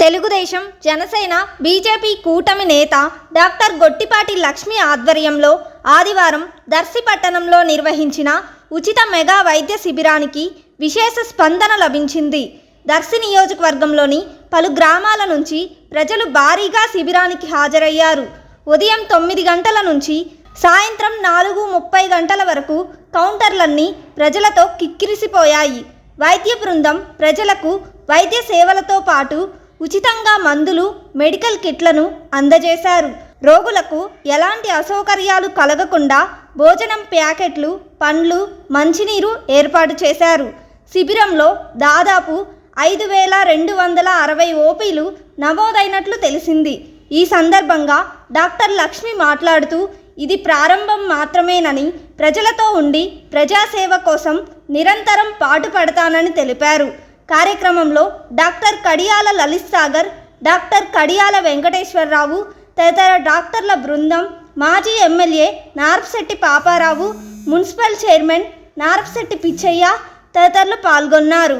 Telugu Desam, Janasena, BJP కూటమి నేత doctor Gottipati Lakshmi ఆధ్వర్యంలో ఆదివారం దర్శి పట్టణంలో నిర్వహించిన ఉచిత మెగా వైద్య శిబిరానికి విశేష స్పందన లభించింది. దర్శి నియోజకవర్గంలోని పలు గ్రామాల నుంచి ప్రజలు భారీగా శిబిరానికి హాజరయ్యారు. ఉదయం 9 గంటల నుంచి సాయంత్రం 4:30 గంటల వరకు కౌంటర్లన్నీ ప్రజలతో కిక్కిరిసిపోయాయి. వైద్య బృందం ప్రజలకు వైద్య సేవలతో పాటు ఉచితంగా మందులు, మెడికల్ కిట్లను అందజేశారు. రోగులకు ఎలాంటి అసౌకర్యాలు కలగకుండా భోజనం ప్యాకెట్లు, పండ్లు, మంచినీరు ఏర్పాటు చేశారు. శిబిరంలో దాదాపు 5,260 ఓపీలు నమోదైనట్లు తెలిసింది. ఈ సందర్భంగా డాక్టర్ లక్ష్మి మాట్లాడుతూ, ఇది ప్రారంభం మాత్రమేనని, ప్రజలతో ఉండి ప్రజాసేవ కోసం నిరంతరం పాటుపడతానని తెలిపారు. కార్యక్రమంలో డాక్టర్ కడియాల లలిత్ సాగర్, డాక్టర్ కడియాల వెంకటేశ్వరరావు తదితర డాక్టర్ల బృందం, మాజీ MLA Narpasetti Paparao, municipal chairman Narpasetti Pichaiah తదితరులు పాల్గొన్నారు.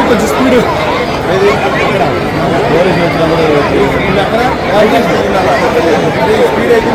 కొంచెం స్పీడ్ స్పీడ్ అయితే